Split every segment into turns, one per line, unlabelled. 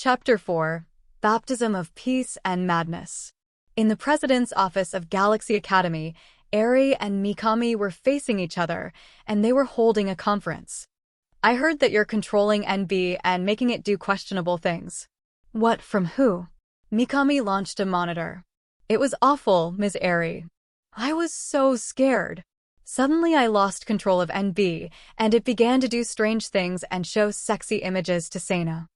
Chapter 4: Baptism of Peace and Madness. In the president's office of Galaxy Academy, Eri and Mikami were facing each other, and they were holding a conference. I heard that you're controlling NB and making it do questionable things. What, from who? Mikami launched a monitor. It was awful, Ms. Eri. I was so scared. Suddenly I lost control of NB, and it began to do strange things and show sexy images to Sana.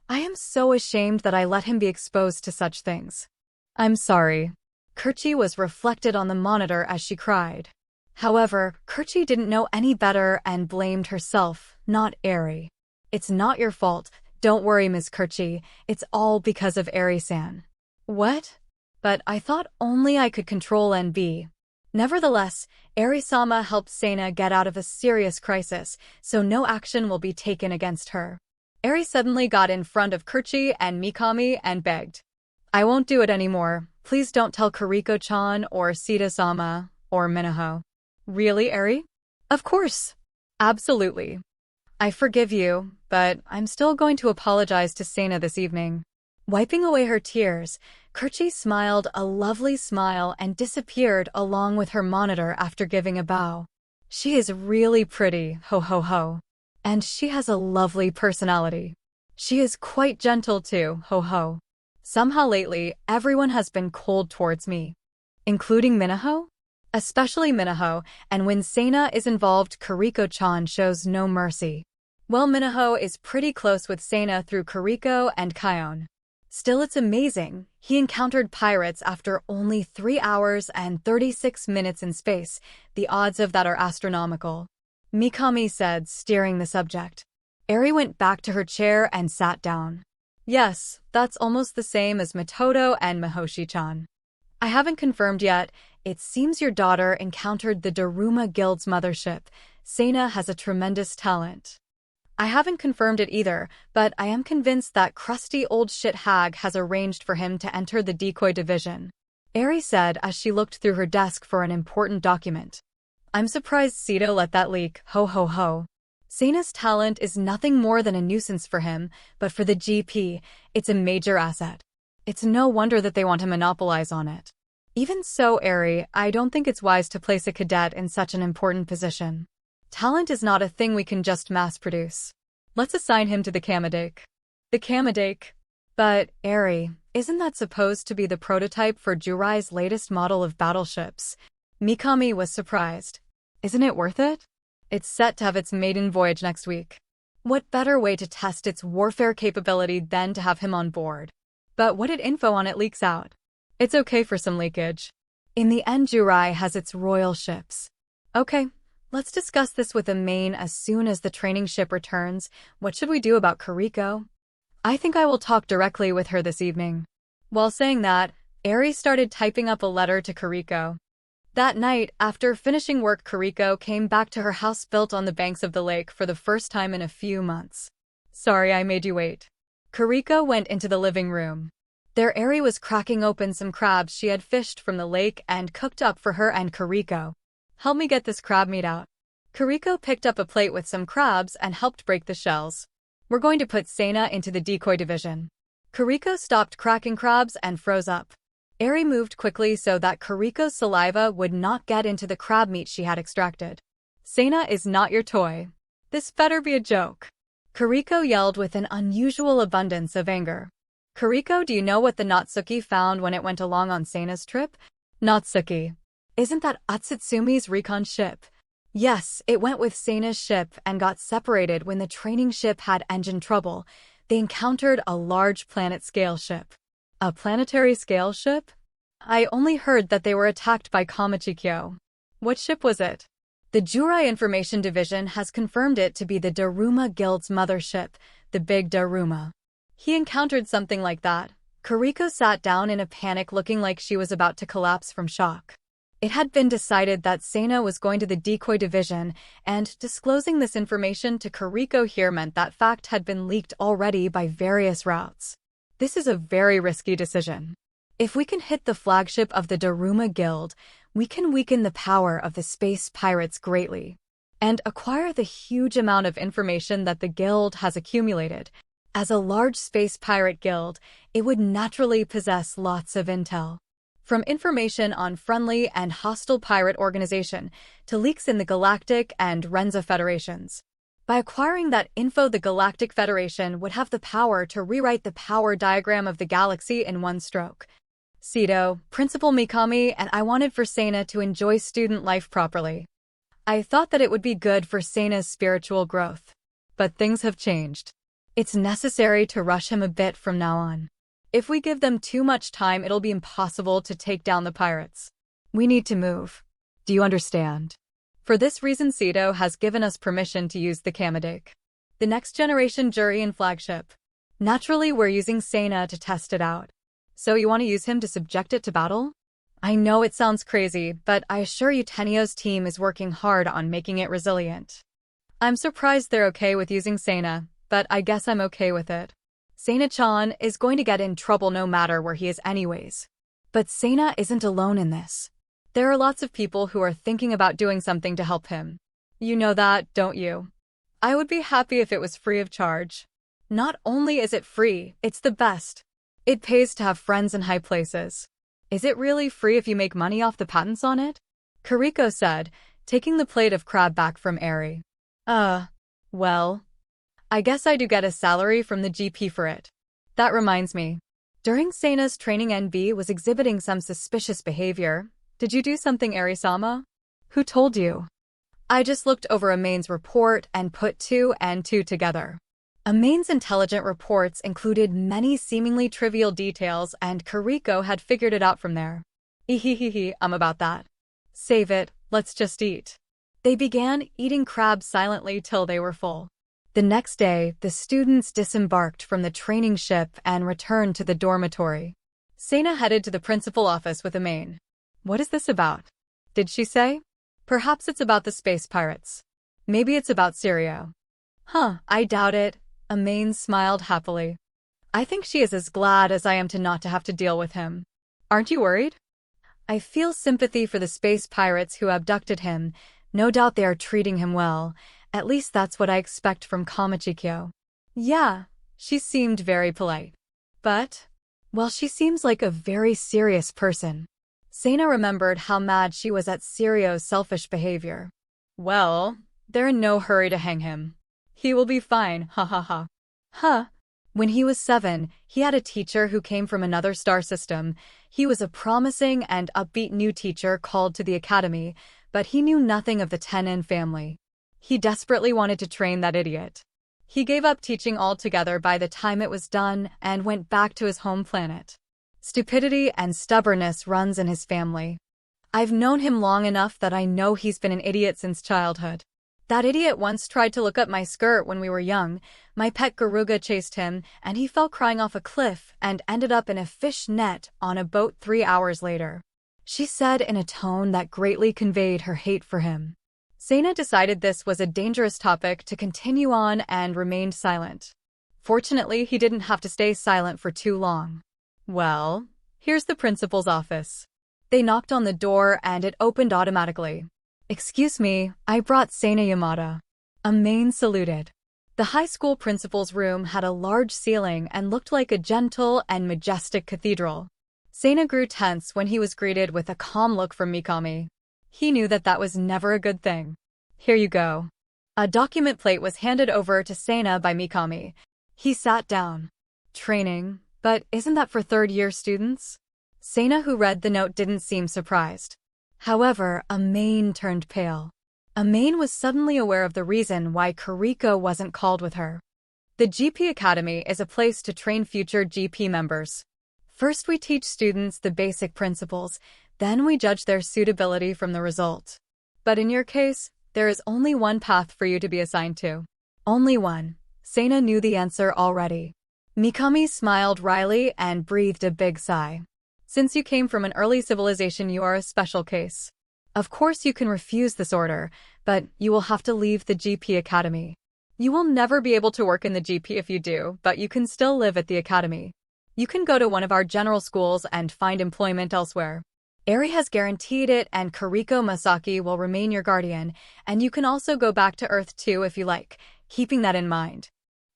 I am so ashamed that I let him be exposed to such things. I'm sorry. Kerchi was reflected on the monitor as she cried. However, Kerchi didn't know any better and blamed herself, not Eri. It's not your fault. Don't worry, Ms. Kerchi. It's all because of Eri-san. What? But I thought only I could control NB. Nevertheless, Eri-sama helped Sana get out of a serious crisis, so no action will be taken against her. Eri suddenly got in front of Kerchi and Mikami and begged. I won't do it anymore. Please don't tell Kariko-chan or Sita-sama or Minaho. Really, Eri? Of course. Absolutely. I forgive you, but I'm still going to apologize to Sana this evening. Wiping away her tears, Kerchi smiled a lovely smile and disappeared along with her monitor after giving a bow. She is really pretty, ho ho ho. And she has a lovely personality. She is quite gentle too, ho ho. Somehow lately, everyone has been cold towards me. Including Minaho? Especially Minaho, and when Sana is involved, Kariko-chan shows no mercy. Well, Minaho is pretty close with Sana through Kariko and Kion. Still, it's amazing. He encountered pirates after only 3 hours and 36 minutes in space. The odds of that are astronomical. Mikami said, steering the subject. Eri went back to her chair and sat down. Yes, that's almost the same as Matoto and Mahoshi-chan. I haven't confirmed yet. It seems your daughter encountered the Daruma Guild's mothership. Sana has a tremendous talent. I haven't confirmed it either, but I am convinced that crusty old shit hag has arranged for him to enter the decoy division. Eri said as she looked through her desk for an important document. I'm surprised Sito let that leak, ho ho ho. Sana's talent is nothing more than a nuisance for him, but for the GP, it's a major asset. It's no wonder that they want to monopolize on it. Even so, Eri, I don't think it's wise to place a cadet in such an important position. Talent is not a thing we can just mass-produce. Let's assign him to the Kamadake. The Kamadake? But, Eri, isn't that supposed to be the prototype for Jurai's latest model of battleships? Mikami was surprised. Isn't it worth it? It's set to have its maiden voyage next week. What better way to test its warfare capability than to have him on board? But what if info on it leaks out? It's okay for some leakage. In the end, Jurai has its royal ships. Okay, let's discuss this with the main as soon as the training ship returns. What should we do about Kariko? I think I will talk directly with her this evening. While saying that, Eri started typing up a letter to Kariko. That night, after finishing work, Kariko came back to her house built on the banks of the lake for the first time in a few months. Sorry I made you wait. Kariko went into the living room. There Eri was cracking open some crabs she had fished from the lake and cooked up for her and Kariko. Help me get this crab meat out. Kariko picked up a plate with some crabs and helped break the shells. We're going to put Sana into the decoy division. Kariko stopped cracking crabs and froze up. Eri moved quickly so that Kariko's saliva would not get into the crab meat she had extracted. Sana is not your toy. This better be a joke. Kariko yelled with an unusual abundance of anger. Kariko, do you know what the Natsuki found when it went along on Sana's trip? Natsuki. Isn't that Utsutsumi's recon ship? Yes, it went with Sana's ship and got separated when the training ship had engine trouble. They encountered a large planet-scale ship. A planetary-scale ship? I only heard that they were attacked by Kamichikyo. What ship was it? The Jurai Information Division has confirmed it to be the Daruma Guild's mothership, the Big Daruma. He encountered something like that. Kariko sat down in a panic, looking like she was about to collapse from shock. It had been decided that Sana was going to the decoy division, and disclosing this information to Kariko here meant that fact had been leaked already by various routes. This is a very risky decision. If we can hit the flagship of the Daruma Guild, we can weaken the power of the space pirates greatly, and acquire the huge amount of information that the guild has accumulated. As a large space pirate guild, it would naturally possess lots of intel. From information on friendly and hostile pirate organization to leaks in the Galactic and Renza Federations. By acquiring that info, the Galactic Federation would have the power to rewrite the power diagram of the galaxy in one stroke. Sito, Principal Mikami, and I wanted for Sana to enjoy student life properly. I thought that it would be good for Sana's spiritual growth. But things have changed. It's necessary to rush him a bit from now on. If we give them too much time, it'll be impossible to take down the pirates. We need to move. Do you understand? For this reason, Sito has given us permission to use the Kamadake, the next generation Jurian flagship. Naturally, we're using Sana to test it out. So you want to use him to subject it to battle? I know it sounds crazy, but I assure you Tenio's team is working hard on making it resilient. I'm surprised they're okay with using Sana, but I guess I'm okay with it. Sana-chan is going to get in trouble no matter where he is anyways. But Sana isn't alone in this. There are lots of people who are thinking about doing something to help him. You know that, don't you? I would be happy if it was free of charge. Not only is it free, it's the best. It pays to have friends in high places. Is it really free if you make money off the patents on it? Kariko said, taking the plate of crab back from Eri. Well, I guess I do get a salary from the GP for it. That reminds me. During Sana's training, NB was exhibiting some suspicious behavior. Did you do something, Eri-sama? Who told you? I just looked over Amain's report and put 2 and 2 together. Amain's intelligent reports included many seemingly trivial details, and Kariko had figured it out from there. I'm about that. Save it, let's just eat. They began eating crabs silently till they were full. The next day, the students disembarked from the training ship and returned to the dormitory. Sana headed to the principal office with Amain. What is this about? Did she say? Perhaps it's about the space pirates. Maybe it's about Sirio. I doubt it. Amain smiled happily. I think she is as glad as I am to not to have to deal with him. Aren't you worried? I feel sympathy for the space pirates who abducted him. No doubt they are treating him well. At least that's what I expect from Kamachikyo. Yeah, she seemed very polite. But, well, she seems like a very serious person. Sana remembered how mad she was at Sirio's selfish behavior. Well, they're in no hurry to hang him. He will be fine, When he was 7, he had a teacher who came from another star system. He was a promising and upbeat new teacher called to the academy, but he knew nothing of the Tenin family. He desperately wanted to train that idiot. He gave up teaching altogether by the time it was done and went back to his home planet. Stupidity and stubbornness runs in his family. I've known him long enough that I know he's been an idiot since childhood. That idiot once tried to look up my skirt when we were young. My pet Garuga chased him, and he fell crying off a cliff and ended up in a fish net on a boat 3 hours later. She said in a tone that greatly conveyed her hate for him. Sana decided this was a dangerous topic to continue on and remained silent. Fortunately, he didn't have to stay silent for too long. Well, here's the principal's office. They knocked on the door and it opened automatically. Excuse me, I brought Sana Yamada. Amain saluted. The high school principal's room had a large ceiling and looked like a gentle and majestic cathedral. Sana grew tense when he was greeted with a calm look from Mikami. He knew that that was never a good thing. Here you go. A document plate was handed over to Sana by Mikami. He sat down. Training, but isn't that for third-year students? Sana, who read the note, didn't seem surprised. However, Amain turned pale. Amain was suddenly aware of the reason why Kariko wasn't called with her. The GP Academy is a place to train future GP members. First, we teach students the basic principles, then we judge their suitability from the result. But in your case, there is only one path for you to be assigned to. Only one. Sana knew the answer already. Mikami smiled wryly and breathed a big sigh. Since you came from an early civilization, you are a special case. Of course you can refuse this order, but you will have to leave the GP Academy. You will never be able to work in the GP if you do, but you can still live at the Academy. You can go to one of our general schools and find employment elsewhere. Eri has guaranteed it, and Kariko Masaki will remain your guardian, and you can also go back to Earth too if you like, keeping that in mind.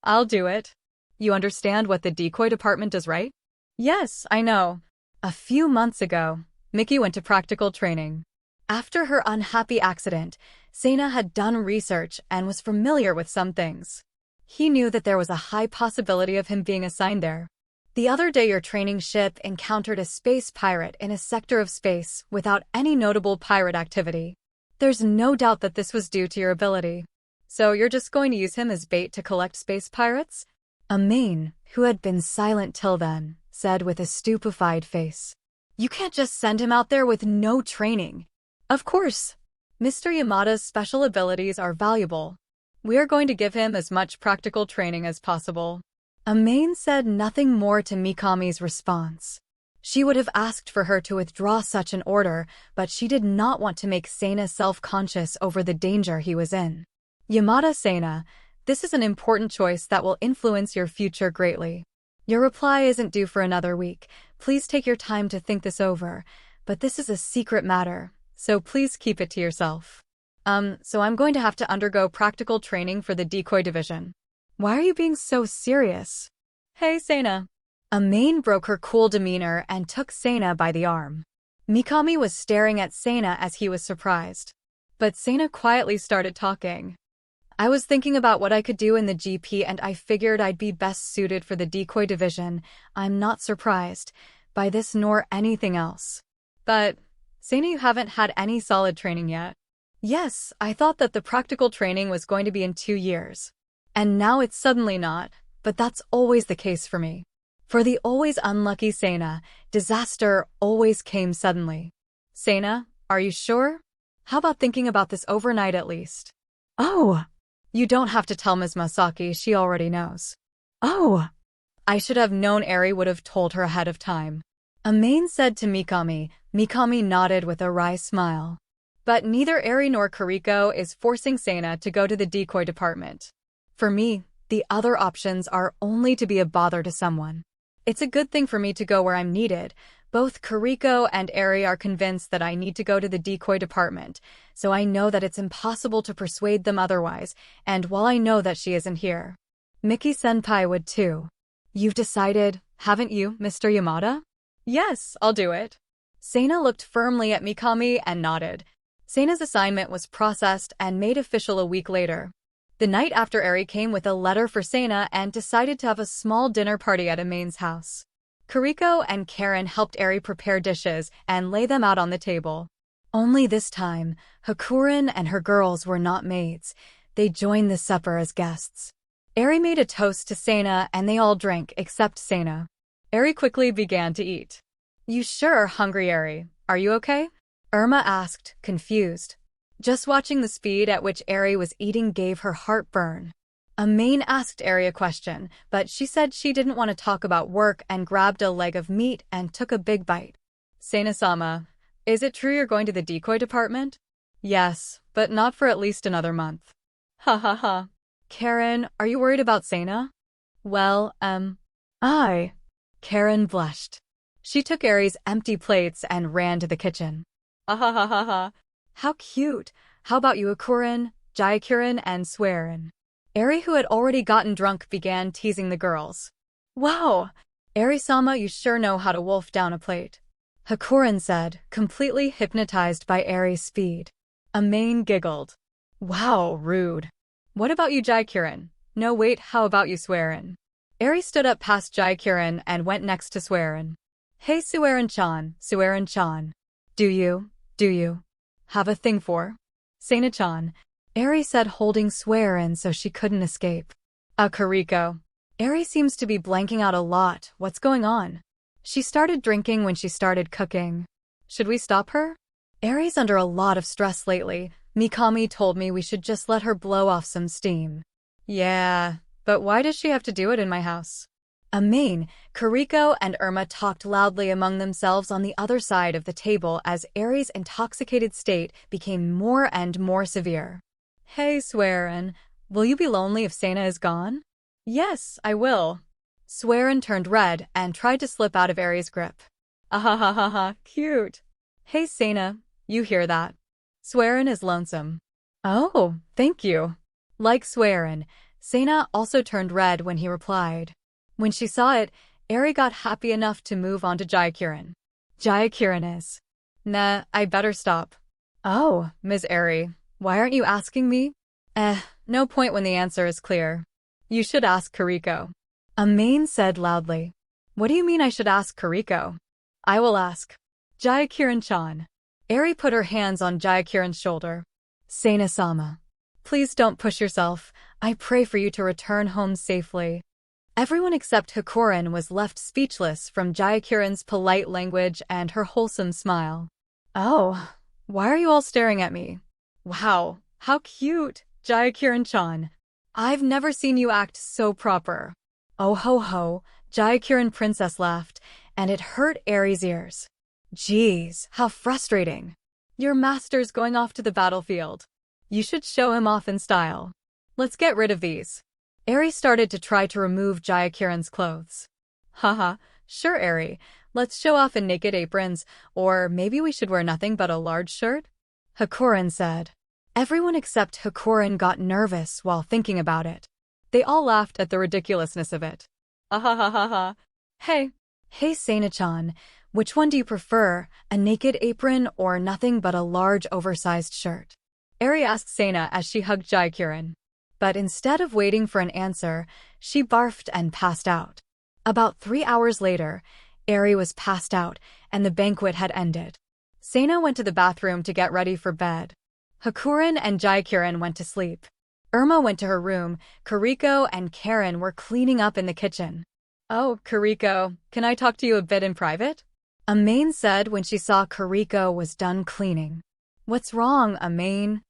I'll do it. You understand what the decoy department does, right? Yes, I know. A few months ago, Mickey went to practical training. After her unhappy accident, Sena had done research and was familiar with some things. He knew that there was a high possibility of him being assigned there. The other day your training ship encountered a space pirate in a sector of space without any notable pirate activity. There's no doubt that this was due to your ability. So you're just going to use him as bait to collect space pirates? Amain, who had been silent till then, said with a stupefied face. You can't just send him out there with no training. Of course. Mr. Yamada's special abilities are valuable. We are going to give him as much practical training as possible. Amain said nothing more to Mikami's response. She would have asked for her to withdraw such an order, but she did not want to make Sena self-conscious over the danger he was in. Yamada Sena, this is an important choice that will influence your future greatly. Your reply isn't due for another week. Please take your time to think this over, but this is a secret matter, so please keep it to yourself. So I'm going to have to undergo practical training for the decoy division. Why are you being so serious? Hey, Sena. Amain broke her cool demeanor and took Sena by the arm. Mikami was staring at Sena as he was surprised. But Sena quietly started talking. I was thinking about what I could do in the GP and I figured I'd be best suited for the decoy division. I'm not surprised by this nor anything else. But, Sena, you haven't had any solid training yet. Yes, I thought that the practical training was going to be in 2 years. And now it's suddenly not, but that's always the case for me. For the always unlucky Sena, disaster always came suddenly. Sena, are you sure? How about thinking about this overnight at least? Oh. You don't have to tell Ms. Masaki, she already knows. Oh. I should have known Eri would have told her ahead of time. Amain said to Mikami. Mikami nodded with a wry smile. But neither Eri nor Kariko is forcing Sena to go to the decoy department. For me, the other options are only to be a bother to someone. It's a good thing for me to go where I'm needed. Both Kariko and Eri are convinced that I need to go to the decoy department, so I know that it's impossible to persuade them otherwise, and while I know that she isn't here, Miki-senpai would too. You've decided, haven't you, Mr. Yamada? Yes, I'll do it. Sena looked firmly at Mikami and nodded. Sena's assignment was processed and made official a week later. The night after, Eri came with a letter for Sena and decided to have a small dinner party at Amain's house. Kariko and Karen helped Eri prepare dishes and lay them out on the table. Only this time, Hakurin and her girls were not maids. They joined the supper as guests. Eri made a toast to Sena and they all drank except Sena. Eri quickly began to eat. You sure are hungry, Eri. Are you okay? Irma asked, confused. Just watching the speed at which Eri was eating gave her heartburn. Amain asked Eri a question, but she said she didn't want to talk about work and grabbed a leg of meat and took a big bite. Sena-sama, is it true you're going to the decoy department? Yes, but not for at least another month. Ha ha ha. Karen, are you worried about Sena? Well, Karen blushed. She took Eri's empty plates and ran to the kitchen. Ha ha ha ha ha. How cute. How about you, Hakurin, Jaikirin, and Swearin? Eri, who had already gotten drunk, began teasing the girls. Wow! Eri-sama, you sure know how to wolf down a plate. Hakurin said, completely hypnotized by Eri's speed. Amain giggled. Wow, rude. What about you, Jaikirin? No, wait, how about you, Swearin? Eri stood up past Jaikirin and went next to Swearin. Hey, Swearin-chan. Do you have a thing for Sena-chan? Eri said, holding Swearin so she couldn't escape. Kariko. Eri seems to be blanking out a lot. What's going on? She started drinking when she started cooking. Should we stop her? Eri's under a lot of stress lately. Mikami told me we should just let her blow off some steam. Yeah, but why does she have to do it in my house? Amain, Kariko, and Irma talked loudly among themselves on the other side of the table as Eri's intoxicated state became more and more severe. Hey, Swearin, will you be lonely if Sena is gone? Yes, I will. Swearin turned red and tried to slip out of Eri's grip. Ahahaha, cute. Hey, Sena, you hear that? Swearin is lonesome. Oh, thank you. Like Swearin, Sena also turned red when he replied. When she saw it, Eri got happy enough to move on to Jayakiran. Jayakiran is. Nah, I better stop. Oh, Ms. Eri, why aren't you asking me? No point when the answer is clear. You should ask Kariko. Amain said loudly. What do you mean I should ask Kariko? I will ask. Jayakiran-chan. Eri put her hands on Jayakiran's shoulder. Seina-sama. Please don't push yourself. I pray for you to return home safely. Everyone except Hakuren was left speechless from Jayakiran's polite language and her wholesome smile. Oh, why are you all staring at me? Wow, how cute, Jayakiran-chan. I've never seen you act so proper. Oh ho ho, Jayakiran princess laughed, and it hurt Eri's ears. Geez, how frustrating. Your master's going off to the battlefield. You should show him off in style. Let's get rid of these. Eri started to try to remove Jayakiran's clothes. Haha, sure Eri, let's show off in naked aprons, or maybe we should wear nothing but a large shirt? Hakuren said. Everyone except Hakuren got nervous while thinking about it. They all laughed at the ridiculousness of it. Ahahaha. Hey Seina-chan, which one do you prefer, a naked apron or nothing but a large oversized shirt? Eri asked Seina as she hugged Jayakiran. But instead of waiting for an answer, she barfed and passed out. About 3 hours later, Eri was passed out and the banquet had ended. Seina went to the bathroom to get ready for bed. Hakuren and Jayakiran went to sleep. Irma went to her room. Kariko and Karen were cleaning up in the kitchen. Oh, Kariko, can I talk to you a bit in private? Amain said when she saw Kariko was done cleaning. What's wrong, Amain?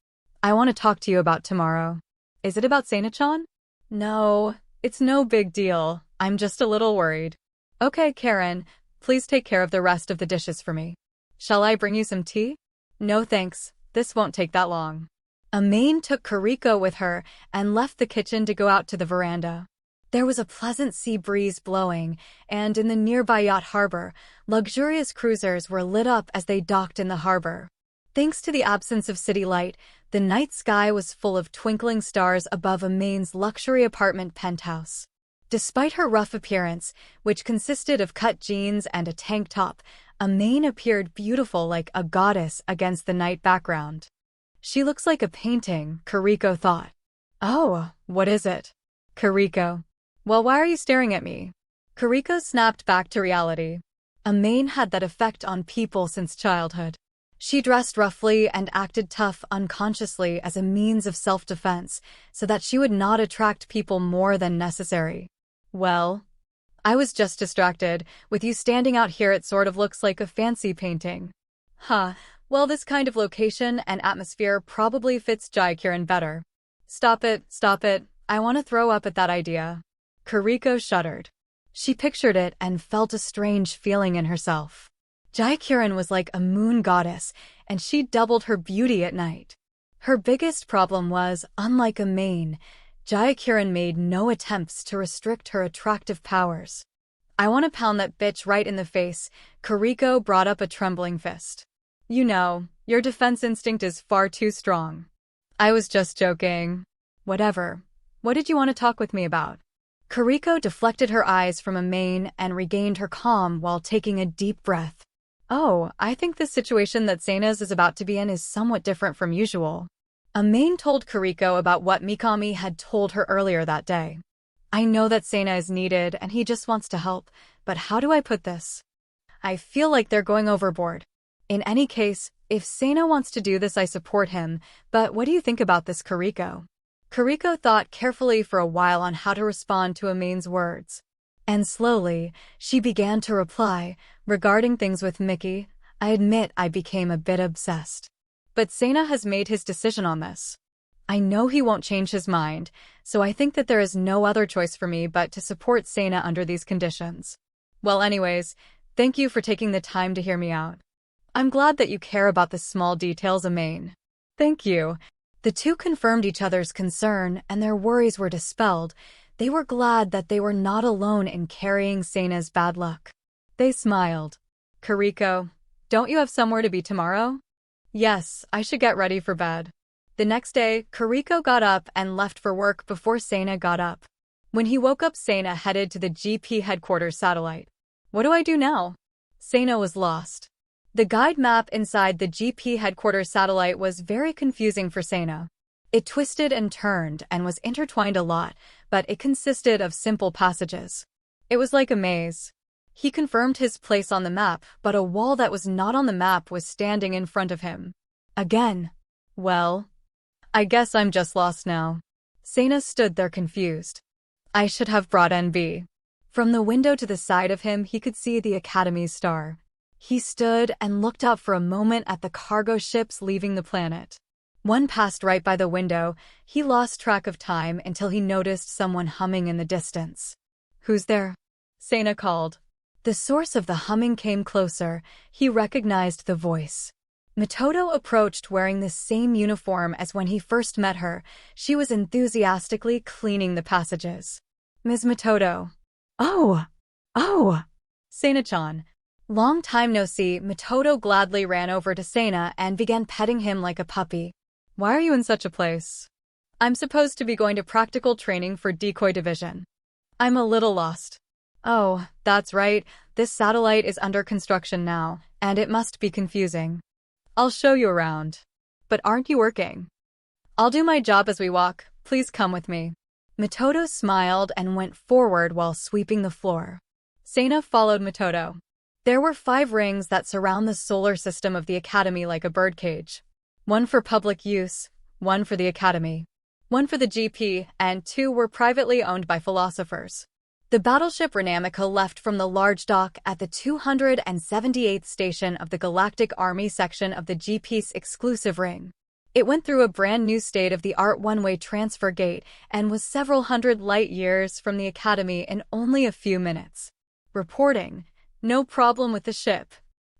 I want to talk to you about tomorrow. Is it about Seina-chan? No, it's no big deal. I'm just a little worried. Okay, Karen, please take care of the rest of the dishes for me. Shall I bring you some tea? No thanks, this won't take that long. Amain took Kariko with her and left the kitchen to go out to the veranda. There was a pleasant sea breeze blowing, and in the nearby yacht harbor, luxurious cruisers were lit up as they docked in the harbor. Thanks to the absence of city light, the night sky was full of twinkling stars above Amain's luxury apartment penthouse. Despite her rough appearance, which consisted of cut jeans and a tank top, Amain appeared beautiful like a goddess against the night background. She looks like a painting, Kariko thought. Oh, what is it? Kariko. Well, why are you staring at me? Kariko snapped back to reality. Amain had that effect on people since childhood. She dressed roughly and acted tough unconsciously as a means of self-defense so that she would not attract people more than necessary. Well, I was just distracted. With you standing out here, it sort of looks like a fancy painting. Huh, well, this kind of location and atmosphere probably fits Jayakiran better. Stop it, I want to throw up at that idea. Kariko shuddered. She pictured it and felt a strange feeling in herself. Jayakiran was like a moon goddess, and she doubled her beauty at night. Her biggest problem was, unlike Amain, Jayakiran made no attempts to restrict her attractive powers. I want to pound that bitch right in the face. Kariko brought up a trembling fist. You know, your defense instinct is far too strong. I was just joking. Whatever. What did you want to talk with me about? Kariko deflected her eyes from Amain and regained her calm while taking a deep breath. Oh, I think this situation that Seina's is about to be in is somewhat different from usual. Amain told Kariko about what Mikami had told her earlier that day. I know that Seina is needed and he just wants to help, but how do I put this? I feel like they're going overboard. In any case, if Seina wants to do this, I support him, but what do you think about this, Kariko? Kariko thought carefully for a while on how to respond to Amain's words. And slowly, she began to reply, regarding things with Mickey, I admit I became a bit obsessed. But Seina has made his decision on this. I know he won't change his mind, so I think that there is no other choice for me but to support Seina under these conditions. Well, anyways, thank you for taking the time to hear me out. I'm glad that you care about the small details, Amain. Thank you. The two confirmed each other's concern and their worries were dispelled. They were glad that they were not alone in carrying Seina's bad luck. They smiled. Kariko, don't you have somewhere to be tomorrow? Yes, I should get ready for bed. The next day, Kariko got up and left for work before Seina got up. When he woke up, Sena headed to the GP headquarters satellite. What do I do now? Sena was lost. The guide map inside the GP headquarters satellite was very confusing for Sena. It twisted and turned and was intertwined a lot, but it consisted of simple passages. It was like a maze. He confirmed his place on the map, but a wall that was not on the map was standing in front of him. Again. Well, I guess I'm just lost now. Sena stood there confused. I should have brought NB. From the window to the side of him, he could see the Academy's star. He stood and looked up for a moment at the cargo ships leaving the planet. One passed right by the window. He lost track of time until he noticed someone humming in the distance. Who's there? Sena called. The source of the humming came closer. He recognized the voice. Mitoto approached wearing the same uniform as when he first met her. She was enthusiastically cleaning the passages. Ms. Mitoto. Oh! Sena-chan. Long time no see. Mitoto gladly ran over to Sena and began petting him like a puppy. Why are you in such a place? I'm supposed to be going to practical training for decoy division. I'm a little lost. Oh, that's right. This satellite is under construction now, and it must be confusing. I'll show you around. But aren't you working? I'll do my job as we walk. Please come with me. Mitoto smiled and went forward while sweeping the floor. Sena followed Mitoto. There were 5 rings that surround the solar system of the Academy like a birdcage. 1 for public use, 1 for the Academy, 1 for the GP, and 2 were privately owned by philosophers. The battleship Renamica left from the large dock at the 278th station of the Galactic Army section of the GP's exclusive ring. It went through a brand new state-of-the-art one-way transfer gate and was several hundred light years from the Academy in only a few minutes. Reporting. No problem with the ship.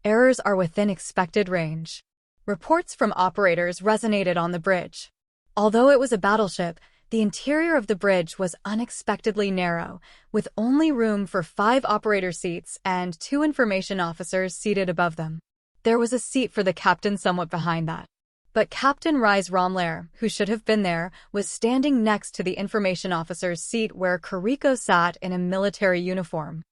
Errors are within expected range. Reports from operators resonated on the bridge. Although it was a battleship, the interior of the bridge was unexpectedly narrow, with only room for 5 operator seats and 2 information officers seated above them. There was a seat for the captain somewhat behind that. But Captain Rise Romlair, who should have been there, was standing next to the information officer's seat where Kariko sat in a military uniform.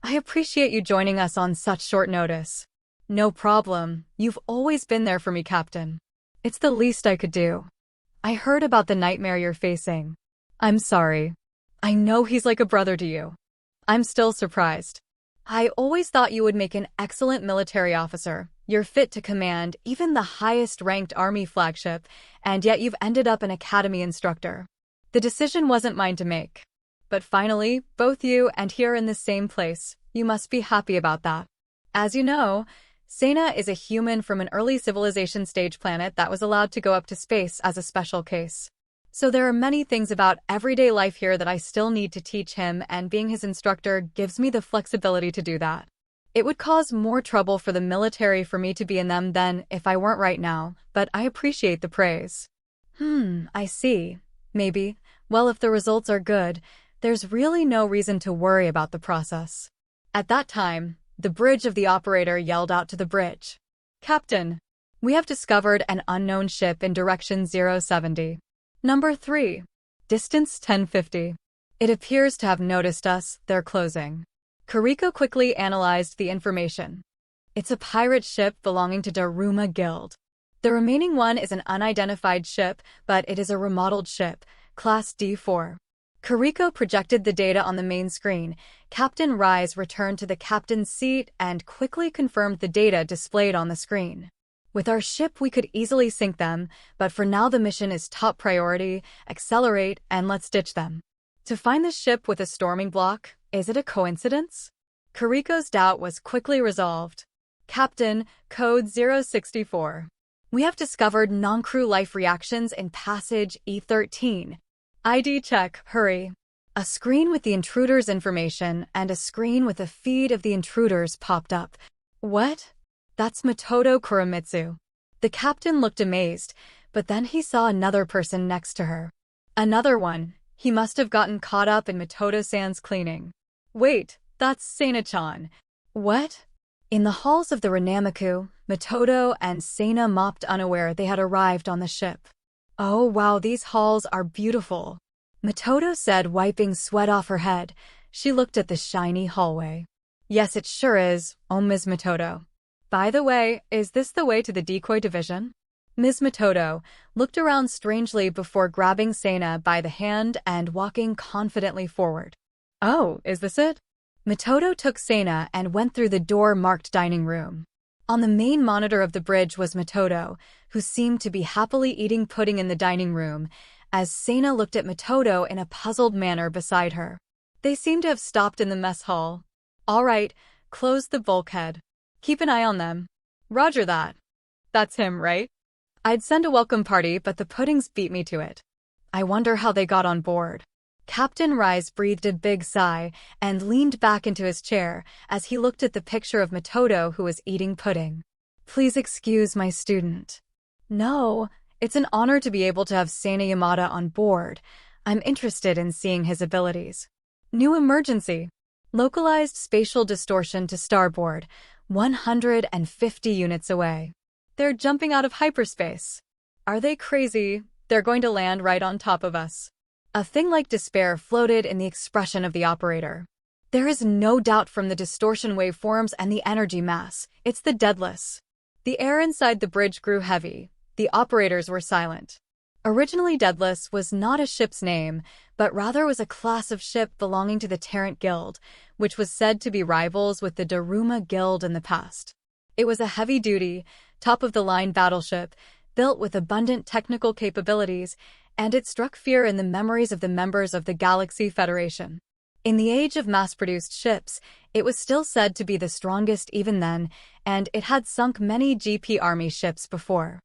I appreciate you joining us on such short notice. No problem. You've always been there for me, Captain. It's the least I could do. I heard about the nightmare you're facing. I'm sorry. I know he's like a brother to you. I'm still surprised. I always thought you would make an excellent military officer. You're fit to command even the highest-ranked army flagship, and yet you've ended up an academy instructor. The decision wasn't mine to make. But finally, both you and he are in the same place. You must be happy about that. As you know, Sena is a human from an early civilization stage planet that was allowed to go up to space as a special case. So there are many things about everyday life here that I still need to teach him, and being his instructor gives me the flexibility to do that. It would cause more trouble for the military for me to be in them than if I weren't right now, but I appreciate the praise. I see. Maybe. Well, if the results are good, there's really no reason to worry about the process. At that time, the bridge of the operator yelled out to the bridge. Captain, we have discovered an unknown ship in direction 070. Number 3. Distance 1050. It appears to have noticed us. They're closing. Kariko quickly analyzed the information. It's a pirate ship belonging to Daruma Guild. The remaining one is an unidentified ship, but it is a remodeled ship, Class D4. Kariko projected the data on the main screen. Captain Rise returned to the captain's seat and quickly confirmed the data displayed on the screen. With our ship, we could easily sink them, but for now the mission is top priority. Accelerate and let's ditch them. To find the ship with a storming block, is it a coincidence? Kariko's doubt was quickly resolved. Captain, code 064. We have discovered non-crew life reactions in passage E13. ID check, hurry. A screen with the intruder's information and a screen with a feed of the intruders popped up. What? That's Mitoto Kuramitsu. The captain looked amazed, but then he saw another person next to her. Another one. He must have gotten caught up in Mitoto-san's cleaning. Wait, that's Sena-chan. What? In the halls of the Renamiku, Mitoto and Sena mopped unaware they had arrived on the ship. Oh wow, these halls are beautiful. Matoto said, wiping sweat off her head. She looked at the shiny hallway. Yes, it sure is, oh Ms. Matoto. By the way, is this the way to the decoy division? Ms. Matoto looked around strangely before grabbing Sana by the hand and walking confidently forward. Oh, is this it? Matoto took Sana and went through the door marked dining room. On the main monitor of the bridge was Matoto, who seemed to be happily eating pudding in the dining room, as Sana looked at Matoto in a puzzled manner beside her. They seemed to have stopped in the mess hall. All right, close the bulkhead. Keep an eye on them. Roger that. That's him, right? I'd send a welcome party, but the puddings beat me to it. I wonder how they got on board. Captain Rise breathed a big sigh and leaned back into his chair as he looked at the picture of Matoto who was eating pudding. Please excuse my student. No, it's an honor to be able to have Sana Yamada on board. I'm interested in seeing his abilities. New emergency. Localized spatial distortion to starboard, 150 units away. They're jumping out of hyperspace. Are they crazy? They're going to land right on top of us. A thing like despair floated in the expression of the operator. There is no doubt from the distortion waveforms and the energy mass. It's the Deadless. The air inside the bridge grew heavy. The operators were silent. Originally, Deadless was not a ship's name, but rather was a class of ship belonging to the Tarrant Guild, which was said to be rivals with the Daruma Guild in the past. It was a heavy-duty, top-of-the-line battleship, built with abundant technical capabilities, and it struck fear in the memories of the members of the Galaxy Federation. In the age of mass-produced ships, it was still said to be the strongest even then, and it had sunk many GP Army ships before.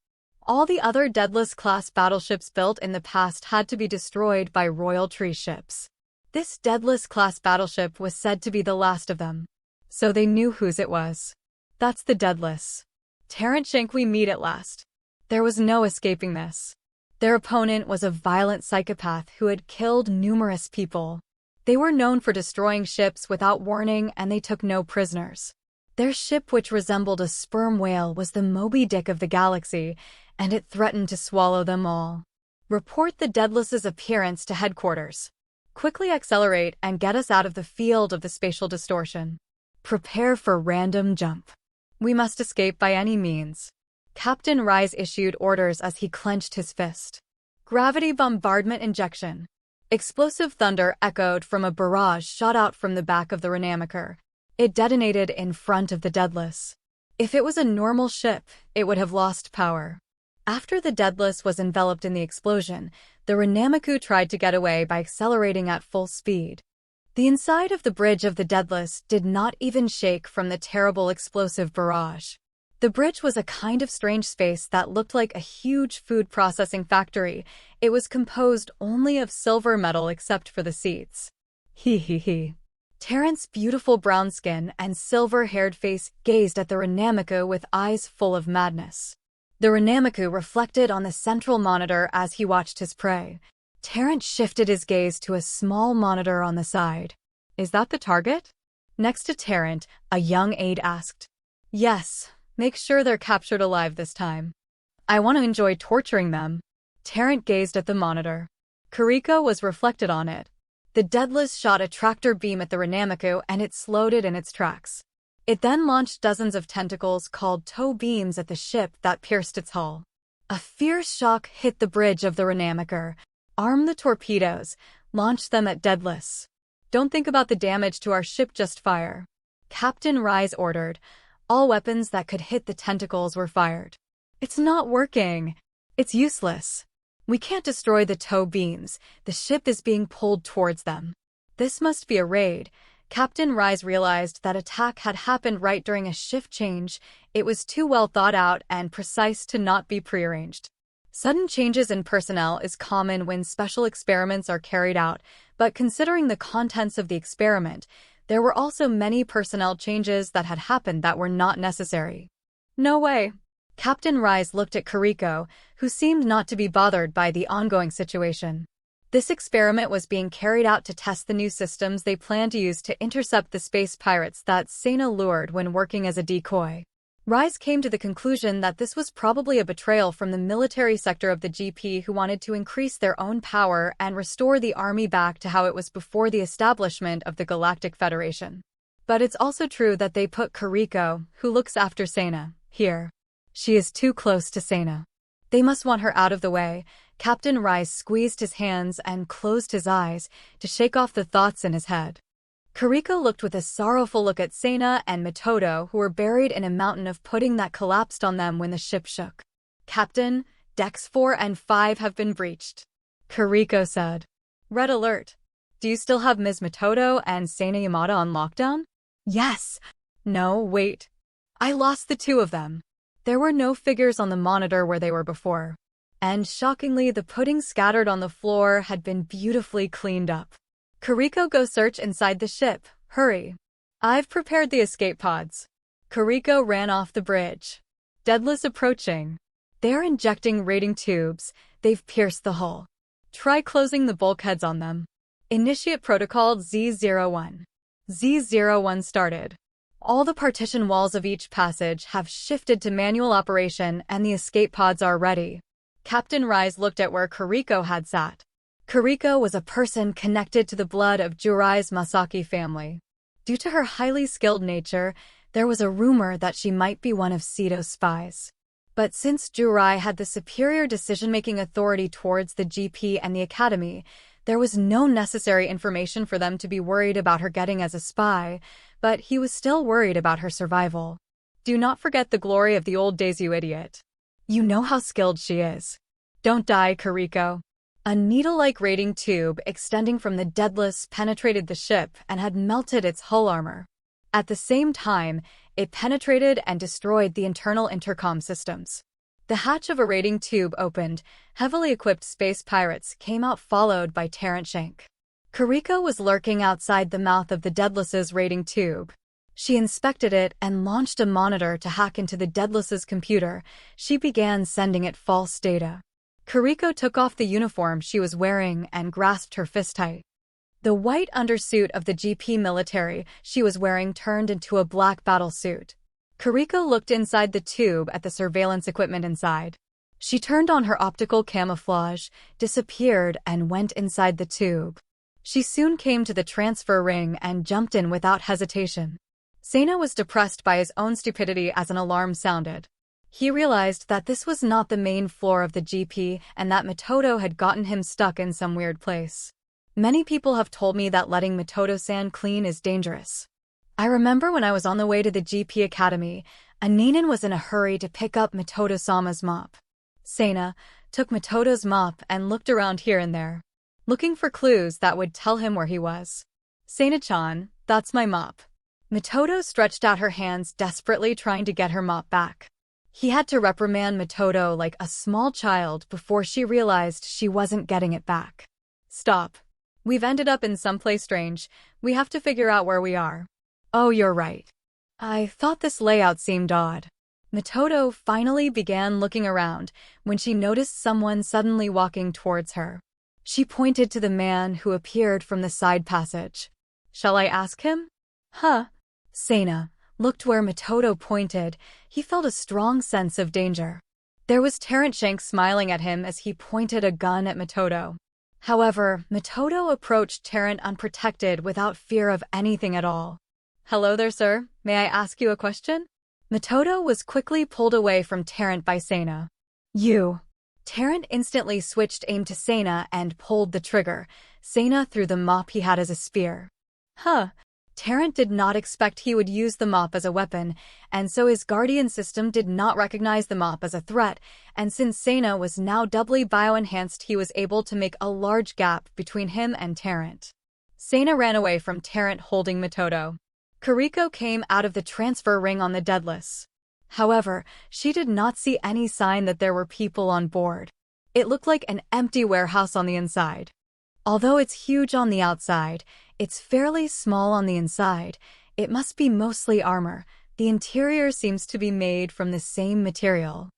All the other Deadless-class battleships built in the past had to be destroyed by Royal Tree ships. This Deadless-class battleship was said to be the last of them. So they knew whose it was. That's the Deadless. Tarrant Shank we meet at last. There was no escaping this. Their opponent was a violent psychopath who had killed numerous people. They were known for destroying ships without warning, and they took no prisoners. Their ship, which resembled a sperm whale, was the Moby Dick of the galaxy, and it threatened to swallow them all. Report the Deadless's appearance to headquarters. Quickly accelerate and get us out of the field of the spatial distortion. Prepare for random jump. We must escape by any means. Captain Rise issued orders as he clenched his fist. Gravity bombardment injection. Explosive thunder echoed from a barrage shot out from the back of the Renamiker. It detonated in front of the Deadless. If it was a normal ship, it would have lost power. After the Deadless was enveloped in the explosion, the Renamiku tried to get away by accelerating at full speed. The inside of the bridge of the Deadless did not even shake from the terrible explosive barrage. The bridge was a kind of strange space that looked like a huge food processing factory. It was composed only of silver metal except for the seats. He. Terrance's beautiful brown skin and silver-haired face gazed at the Renamiku with eyes full of madness. The Renamiku reflected on the central monitor as he watched his prey. Terrance shifted his gaze to a small monitor on the side. Is that the target? Next to Terrance, a young aide asked. Yes. Make sure they're captured alive this time. I want to enjoy torturing them. Terrance gazed at the monitor. Kiriko was reflected on it. The Deadless shot a tractor beam at the Renamiku and it slowed it in its tracks. It then launched dozens of tentacles called tow beams at the ship that pierced its hull. A fierce shock hit the bridge of the Renamiker. Arm the torpedoes. Launch them at Deadless. Don't think about the damage to our ship, just fire. Captain Rise ordered. All weapons that could hit the tentacles were fired. It's not working. It's useless. We can't destroy the tow beams. The ship is being pulled towards them. This must be a raid. Captain Rise realized that attack had happened right during a shift change. It was too well thought out and precise to not be prearranged. Sudden changes in personnel is common when special experiments are carried out, but considering the contents of the experiment, there were also many personnel changes that had happened that were not necessary. No way. Captain Rise looked at Kiriko, who seemed not to be bothered by the ongoing situation. This experiment was being carried out to test the new systems they planned to use to intercept the space pirates that Sana lured when working as a decoy. Rise came to the conclusion that this was probably a betrayal from the military sector of the GP, who wanted to increase their own power and restore the army back to how it was before the establishment of the Galactic Federation. But it's also true that they put Kariko, who looks after Sana, here. She is too close to Sana. They must want her out of the way. Captain Rise squeezed his hands and closed his eyes to shake off the thoughts in his head. Kariko looked with a sorrowful look at Sana and Mitoto, who were buried in a mountain of pudding that collapsed on them when the ship shook. Captain, decks 4 and 5 have been breached, Kariko said. Red alert. Do you still have Ms. Mitoto and Sana Yamada on lockdown? Yes. No, wait. I lost the 2 of them. There were no figures on the monitor where they were before. And shockingly, the pudding scattered on the floor had been beautifully cleaned up. Kariko, go search inside the ship. Hurry. I've prepared the escape pods. Kariko ran off the bridge. Daedalus approaching. They're injecting raiding tubes. They've pierced the hull. Try closing the bulkheads on them. Initiate protocol Z01. Z01 started. All the partition walls of each passage have shifted to manual operation and the escape pods are ready. Captain Rise looked at where Kariko had sat. Kariko was a person connected to the blood of Jurai's Masaki family. Due to her highly skilled nature, there was a rumor that she might be one of Sito's spies. But since Jurai had the superior decision-making authority towards the GP and the Academy, there was no necessary information for them to be worried about her getting as a spy, but he was still worried about her survival. Do not forget the glory of the old days, you idiot. You know how skilled she is. Don't die, Kariko. A needle-like raiding tube extending from the Daedalus penetrated the ship and had melted its hull armor. At the same time, it penetrated and destroyed the internal intercom systems. The hatch of a raiding tube opened. Heavily equipped space pirates came out, followed by Terrent Shank. Kariko was lurking outside the mouth of the Daedalus's raiding tube. She inspected it and launched a monitor to hack into the Daedalus's computer. She began sending it false data. Kariko took off the uniform she was wearing and grasped her fist tight. The white undersuit of the GP military she was wearing turned into a black battle suit. Kariko looked inside the tube at the surveillance equipment inside. She turned on her optical camouflage, disappeared, and went inside the tube. She soon came to the transfer ring and jumped in without hesitation. Sana was depressed by his own stupidity as an alarm sounded. He realized that this was not the main floor of the GP and that Mitoto had gotten him stuck in some weird place. Many people have told me that letting Mitoto-san clean is dangerous. I remember when I was on the way to the GP Academy, a Nenin was in a hurry to pick up Mitoto-sama's mop. Sana took Mitoto's mop and looked around here and there, looking for clues that would tell him where he was. Sana-chan, that's my mop. Mitoto stretched out her hands desperately, trying to get her mop back. He had to reprimand Mitoto like a small child before she realized she wasn't getting it back. Stop. We've ended up in someplace strange. We have to figure out where we are. Oh, you're right. I thought this layout seemed odd. Mitoto finally began looking around when she noticed someone suddenly walking towards her. She pointed to the man who appeared from the side passage. Shall I ask him? Huh? Sana looked where Mitoto pointed. He felt a strong sense of danger. There was Terrent Shank smiling at him as he pointed a gun at Mitoto. However, Mitoto approached Terrent unprotected without fear of anything at all. Hello there, sir. May I ask you a question? Mitoto was quickly pulled away from Terrent by Sana. You. Terrent instantly switched aim to Sana and pulled the trigger. Sana threw the mop he had as a spear. Huh. Terrent did not expect he would use the mop as a weapon, and so his guardian system did not recognize the mop as a threat, and since Sana was now doubly bioenhanced, he was able to make a large gap between him and Terrent. Sana ran away from Terrent holding Mitoto. Kariko came out of the transfer ring on the Daedalus. However, she did not see any sign that there were people on board. It looked like an empty warehouse on the inside. Although it's huge on the outside, it's fairly small on the inside. It must be mostly armor. The interior seems to be made from the same material.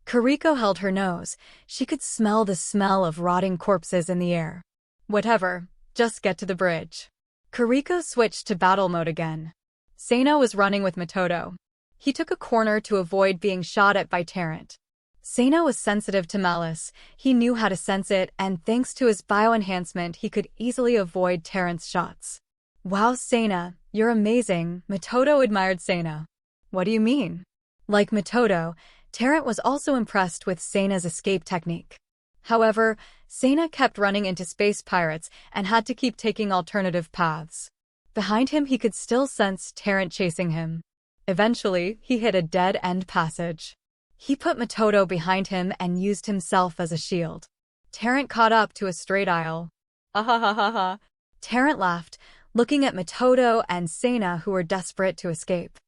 Kariko held her nose. She could smell the smell of rotting corpses in the air. Whatever, just get to the bridge. Kariko switched to battle mode again. Sana was running with Mitoto. He took a corner to avoid being shot at by Tarrant. Sena was sensitive to malice. He knew how to sense it, and thanks to his bioenhancement, he could easily avoid Tarrant's shots. Wow, Sena, you're amazing, Matoto admired Sena. What do you mean? Like Matoto, Tarrant was also impressed with Sena's escape technique. However, Sena kept running into space pirates and had to keep taking alternative paths. Behind him, he could still sense Tarrant chasing him. Eventually, he hit a dead-end passage. He put Matoto behind him and used himself as a shield. Tarrant caught up to a straight aisle. Ah. Tarrant laughed, looking at Matoto and Sena, who were desperate to escape.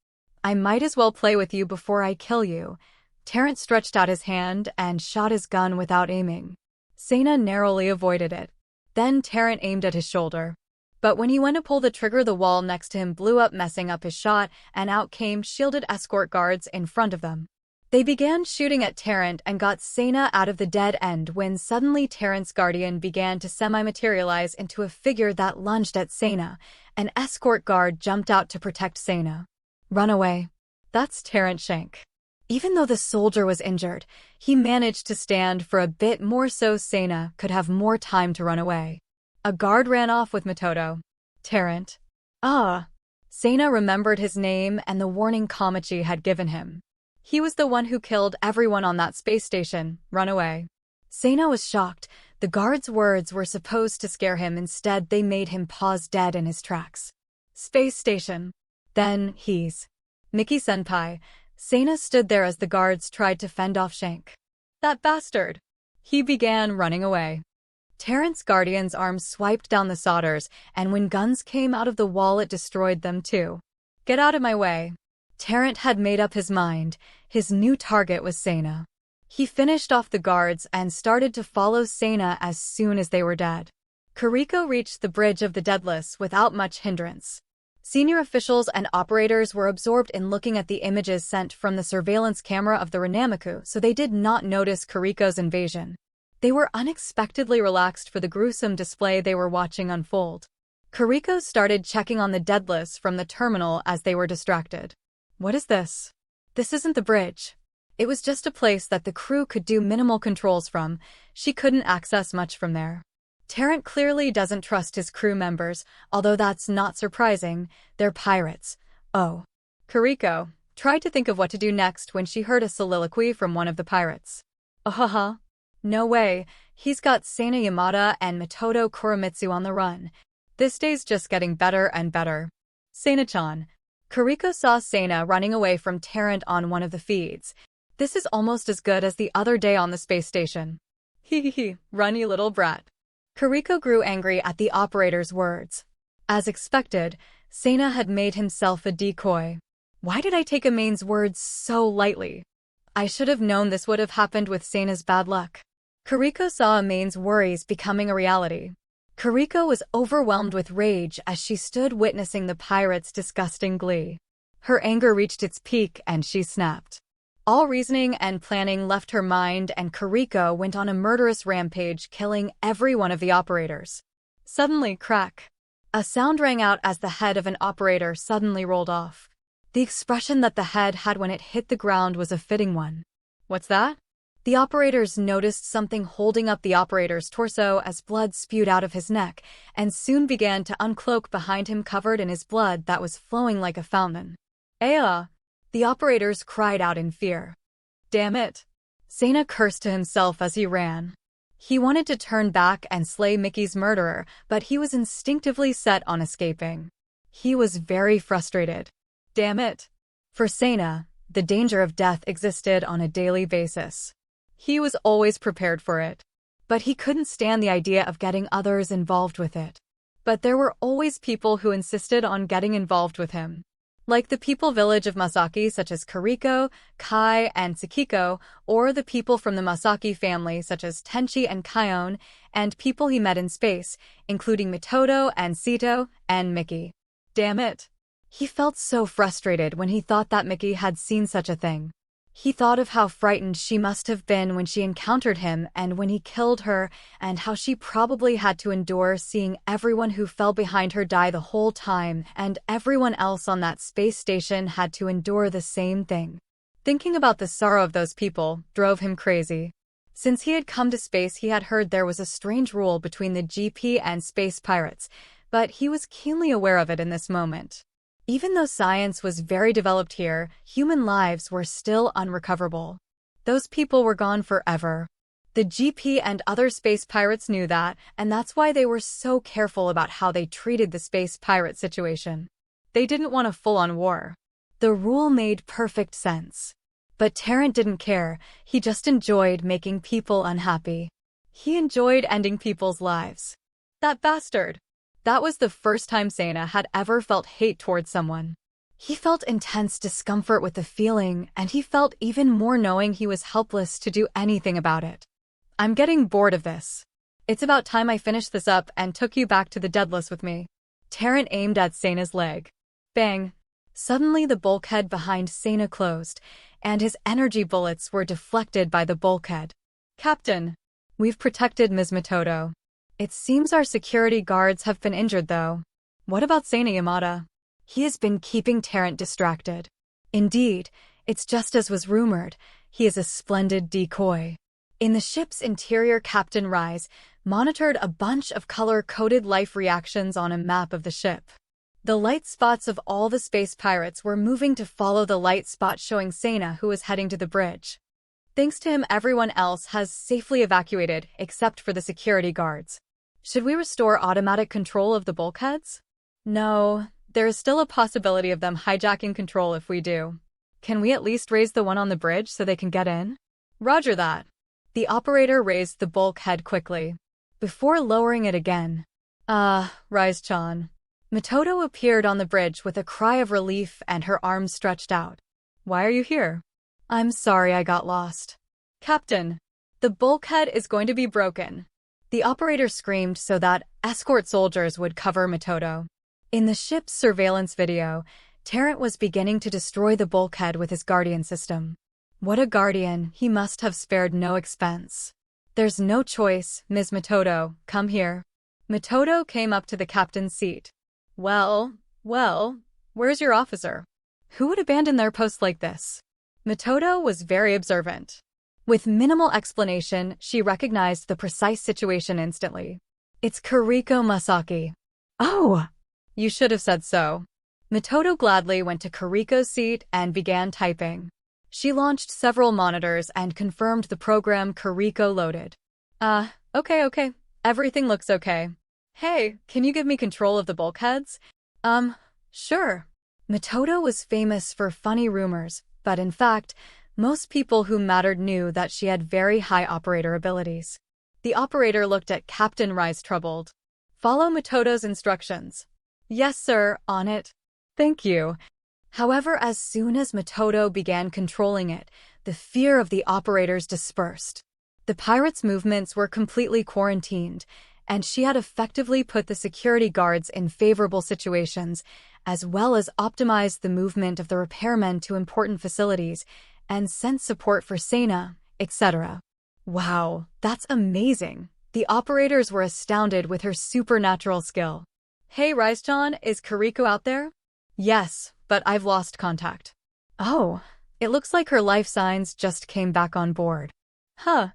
I might as well play with you before I kill you. Tarrant stretched out his hand and shot his gun without aiming. Sena narrowly avoided it. Then Tarrant aimed at his shoulder. But when he went to pull the trigger, the wall next to him blew up, messing up his shot, and out came shielded escort guards in front of them. They began shooting at Tarrant and got Sena out of the dead end when suddenly Tarrant's guardian began to semi-materialize into a figure that lunged at Sena. An escort guard jumped out to protect Sena. Run away. That's Tarrant Shank. Even though the soldier was injured, he managed to stand for a bit more so Sena could have more time to run away. A guard ran off with Matoto. Tarrant. Ah. Sena remembered his name and the warning Kamachi had given him. He was the one who killed everyone on that space station. Run away. Sena was shocked. The guard's words were supposed to scare him. Instead, they made him pause dead in his tracks. Space station. Then, he's Miki-senpai. Sena stood there as the guards tried to fend off Shank. That bastard! He began running away. Tarrant's guardian's arm swiped down the solders, and when guns came out of the wall, it destroyed them too. Get out of my way. Tarrant had made up his mind. His new target was Sena. He finished off the guards and started to follow Sena as soon as they were dead. Kiriko reached the Bridge of the Deadless without much hindrance. Senior officials and operators were absorbed in looking at the images sent from the surveillance camera of the Renamiku, so they did not notice Kiriko's invasion. They were unexpectedly relaxed for the gruesome display they were watching unfold. Kiriko started checking on the Deadless from the terminal as they were distracted. What is this? This isn't the bridge. It was just a place that the crew could do minimal controls from. She couldn't access much from there. Tarrant clearly doesn't trust his crew members, although that's not surprising. They're pirates. Oh. Kiriko tried to think of what to do next when she heard a soliloquy from one of the pirates. Ahaha. No way. He's got Sena Yamada and Matoto Kuramitsu on the run. This day's just getting better and better. Sena-chan. Kiriko saw Sena running away from Tarrant on one of the feeds. This is almost as good as the other day on the space station. Hee, run you little brat. Kiriko grew angry at the operator's words. As expected, Sena had made himself a decoy. Why did I take Amain's words so lightly? I should have known this would have happened with Sena's bad luck. Kiriko saw Amain's worries becoming a reality. Kiriko was overwhelmed with rage as she stood witnessing the pirates' disgusting glee. Her anger reached its peak and she snapped. All reasoning and planning left her mind, and Kiriko went on a murderous rampage, killing every one of the operators. Suddenly, crack. A sound rang out as the head of an operator suddenly rolled off. The expression that the head had when it hit the ground was a fitting one. What's that? The operators noticed something holding up the operator's torso as blood spewed out of his neck, and soon began to uncloak behind him, covered in his blood that was flowing like a fountain. Aya! The operators cried out in fear. Damn it! Sena cursed to himself as he ran. He wanted to turn back and slay Mickey's murderer, but he was instinctively set on escaping. He was very frustrated. Damn it! For Sena, the danger of death existed on a daily basis. He was always prepared for it. But he couldn't stand the idea of getting others involved with it. But there were always people who insisted on getting involved with him. Like the people village of Masaki, such as Kiriko, Kai, and Tsukiko, or the people from the Masaki family such as Tenchi and Kion, and people he met in space, including Mitoto and Sito and Mickey. Damn it! He felt so frustrated when he thought that Mickey had seen such a thing. He thought of how frightened she must have been when she encountered him and when he killed her, and how she probably had to endure seeing everyone who fell behind her die the whole time, and everyone else on that space station had to endure the same thing. Thinking about the sorrow of those people drove him crazy. Since he had come to space, he had heard there was a strange rule between the GP and space pirates, but he was keenly aware of it in this moment. Even though science was very developed here, human lives were still unrecoverable. Those people were gone forever. The GP and other space pirates knew that, and that's why they were so careful about how they treated the space pirate situation. They didn't want a full-on war. The rule made perfect sense. But Terrence didn't care. He just enjoyed making people unhappy. He enjoyed ending people's lives. That bastard! That was the first time Sana had ever felt hate towards someone. He felt intense discomfort with the feeling, and he felt even more knowing he was helpless to do anything about it. I'm getting bored of this. It's about time I finished this up and took you back to the Deadless with me. Terrence aimed at Sana's leg. Bang! Suddenly the bulkhead behind Sana closed, and his energy bullets were deflected by the bulkhead. Captain! We've protected Ms. Matoto. It seems our security guards have been injured, though. What about Sana Yamada? He has been keeping Terrence distracted. Indeed, it's just as was rumored. He is a splendid decoy. In the ship's interior, Captain Rise monitored a bunch of color-coded life reactions on a map of the ship. The light spots of all the space pirates were moving to follow the light spot showing Sana, who was heading to the bridge. Thanks to him, everyone else has safely evacuated, except for the security guards. Should we restore automatic control of the bulkheads? No, there is still a possibility of them hijacking control if we do. Can we at least raise the one on the bridge so they can get in? Roger that. The operator raised the bulkhead quickly, before lowering it again. Rise-chan. Matoto appeared on the bridge with a cry of relief and her arms stretched out. Why are you here? I'm sorry I got lost. Captain, the bulkhead is going to be broken. The operator screamed so that escort soldiers would cover Matoto. In the ship's surveillance video, Terrence was beginning to destroy the bulkhead with his guardian system. What a guardian, he must have spared no expense. There's no choice, Ms. Matoto, come here. Matoto came up to the captain's seat. Well, where's your officer? Who would abandon their post like this? Matoto was very observant. With minimal explanation, she recognized the precise situation instantly. It's Kuriko Masaki. Oh! You should have said so. Matoto gladly went to Kuriko's seat and began typing. She launched several monitors and confirmed the program Kuriko loaded. Okay. Everything looks okay. Hey, can you give me control of the bulkheads? Sure. Matoto was famous for funny rumors, but in fact, most people who mattered knew that she had very high operator abilities. The operator looked at Captain Rise troubled. Follow Matoto's instructions. Yes, sir, on it. Thank you. However, as soon as Matoto began controlling it, the fear of the operators dispersed. The pirates' movements were completely quarantined, and she had effectively put the security guards in favorable situations, as well as optimized the movement of the repairmen to important facilities, and sent support for Sana, etc. Wow, that's amazing. The operators were astounded with her supernatural skill. Hey, Rise-chan, is Kuriko out there? Yes, but I've lost contact. Oh, it looks like her life signs just came back on board. Huh.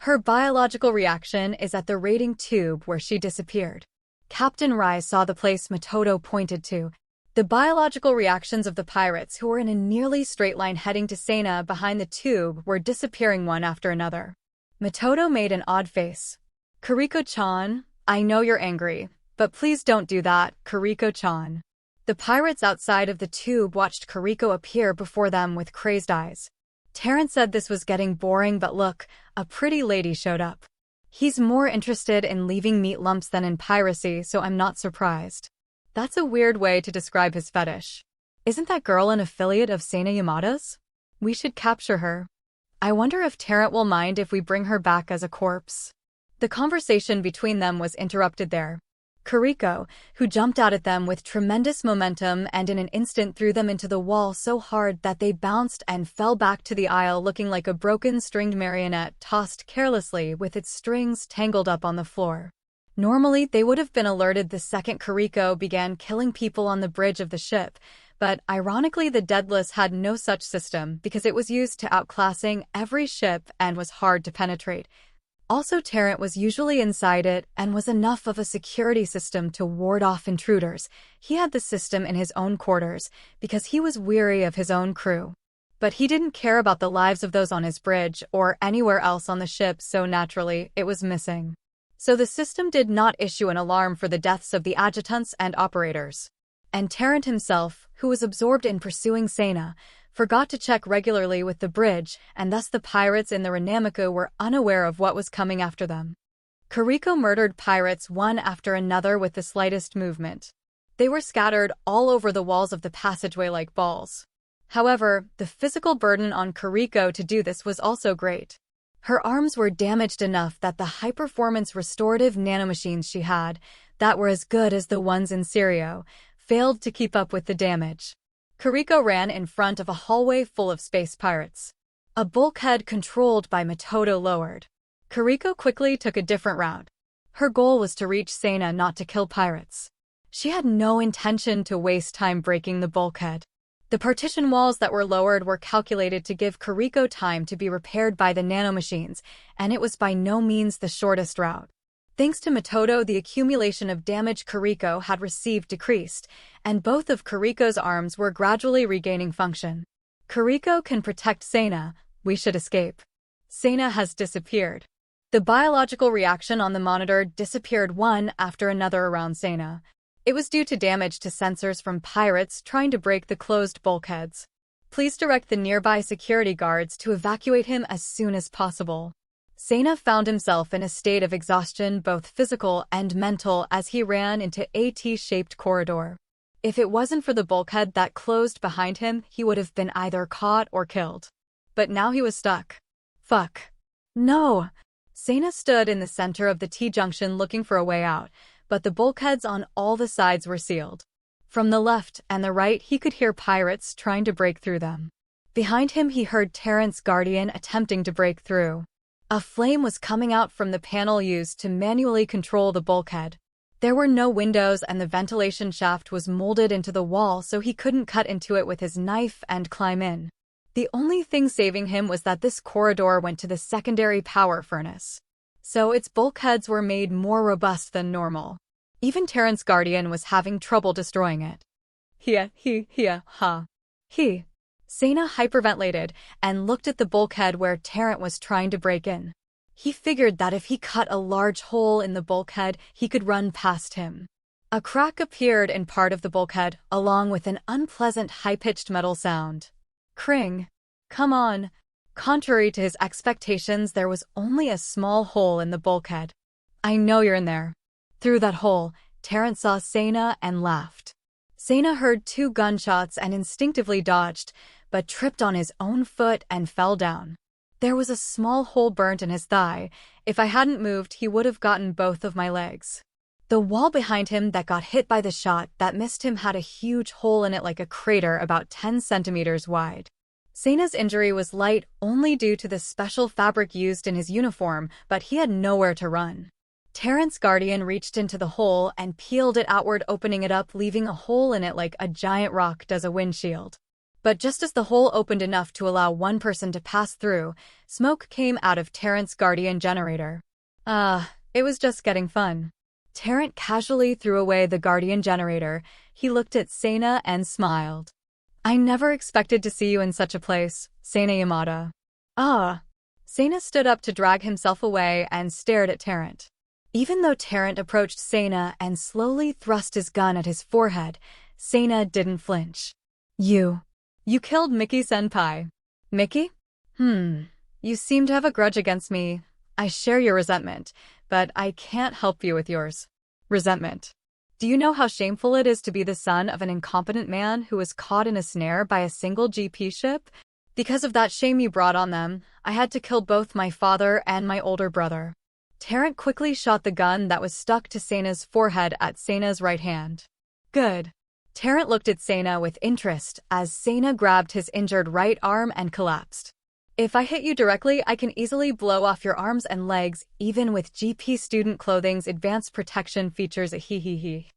Her biological reaction is at the raiding tube where she disappeared. Captain Rise saw the place Matoto pointed to. The biological reactions of the pirates who were in a nearly straight line heading to Sana behind the tube were disappearing one after another. Matoto made an odd face. Kuriko-chan, I know you're angry, but please don't do that, Kuriko-chan. The pirates outside of the tube watched Kuriko appear before them with crazed eyes. Terrence said this was getting boring, but look, a pretty lady showed up. He's more interested in leaving meat lumps than in piracy, so I'm not surprised. That's a weird way to describe his fetish. Isn't that girl an affiliate of Sana Yamada's? We should capture her. I wonder if Terrence will mind if we bring her back as a corpse. The conversation between them was interrupted there. Kuriko, who jumped out at them with tremendous momentum and in an instant threw them into the wall so hard that they bounced and fell back to the aisle looking like a broken stringed marionette tossed carelessly with its strings tangled up on the floor. Normally, they would have been alerted the second Kuriko began killing people on the bridge of the ship, but ironically the Deadless had no such system because it was used to outclassing every ship and was hard to penetrate. Also, Terrent was usually inside it and was enough of a security system to ward off intruders. He had the system in his own quarters because he was weary of his own crew. But he didn't care about the lives of those on his bridge or anywhere else on the ship, so naturally, it was missing. So the system did not issue an alarm for the deaths of the adjutants and operators. And Terrent himself, who was absorbed in pursuing Sena, forgot to check regularly with the bridge, and thus the pirates in the Renamiku were unaware of what was coming after them. Kuriko murdered pirates one after another with the slightest movement. They were scattered all over the walls of the passageway like balls. However, the physical burden on Kuriko to do this was also great. Her arms were damaged enough that the high-performance restorative nanomachines she had, that were as good as the ones in Sirio, failed to keep up with the damage. Kuriko ran in front of a hallway full of space pirates. A bulkhead controlled by Metodo lowered. Kuriko quickly took a different route. Her goal was to reach Sena, not to kill pirates. She had no intention to waste time breaking the bulkhead. The partition walls that were lowered were calculated to give Kuriko time to be repaired by the nanomachines, and it was by no means the shortest route. Thanks to Metodo, the accumulation of damage Kuriko had received decreased, and both of Kuriko's arms were gradually regaining function. Kuriko can protect Sena. We should escape. Sena has disappeared. The biological reaction on the monitor disappeared one after another around Sena. It was due to damage to sensors from pirates trying to break the closed bulkheads. Please direct the nearby security guards to evacuate him as soon as possible. Sena found himself in a state of exhaustion, both physical and mental, as he ran into a T-shaped corridor. If it wasn't for the bulkhead that closed behind him, he would have been either caught or killed. But now he was stuck. Fuck. No! Sena stood in the center of the T-junction looking for a way out, but the bulkheads on all the sides were sealed. From the left and the right, he could hear pirates trying to break through them. Behind him, he heard Terrent's guardian attempting to break through. A flame was coming out from the panel used to manually control the bulkhead. There were no windows and the ventilation shaft was molded into the wall, so he couldn't cut into it with his knife and climb in. The only thing saving him was that this corridor went to the secondary power furnace. So its bulkheads were made more robust than normal. Even Terrent's guardian was having trouble destroying it. He. Sena hyperventilated and looked at the bulkhead where Terrent was trying to break in. He figured that if he cut a large hole in the bulkhead, he could run past him. A crack appeared in part of the bulkhead, along with an unpleasant high-pitched metal sound. Cring. Come on. Contrary to his expectations, there was only a small hole in the bulkhead. I know you're in there. Through that hole, Terrent saw Sena and laughed. Sena heard 2 gunshots and instinctively dodged, but tripped on his own foot and fell down. There was a small hole burnt in his thigh. If I hadn't moved, he would have gotten both of my legs. The wall behind him that got hit by the shot that missed him had a huge hole in it like a crater about 10 centimeters wide. Sena's injury was light only due to the special fabric used in his uniform, but he had nowhere to run. Terrent's guardian reached into the hole and peeled it outward, opening it up, leaving a hole in it like a giant rock does a windshield. But just as the hole opened enough to allow one person to pass through, smoke came out of Terrent's guardian generator. It was just getting fun. Terrent casually threw away the guardian generator. He looked at Sena and smiled. I never expected to see you in such a place, Sena Yamada. Sena stood up to drag himself away and stared at Terrent. Even though Terrent approached Sena and slowly thrust his gun at his forehead, Sena didn't flinch. You killed Miki-senpai. Miki? You seem to have a grudge against me. I share your resentment, but I can't help you with yours. Resentment. Do you know how shameful it is to be the son of an incompetent man who was caught in a snare by a single GP ship? Because of that shame you brought on them, I had to kill both my father and my older brother. Terrent quickly shot the gun that was stuck to Sena's forehead at Sena's right hand. Good. Terrent looked at Sena with interest as Sena grabbed his injured right arm and collapsed. If I hit you directly, I can easily blow off your arms and legs, even with GP student clothing's advanced protection features. Hehehe.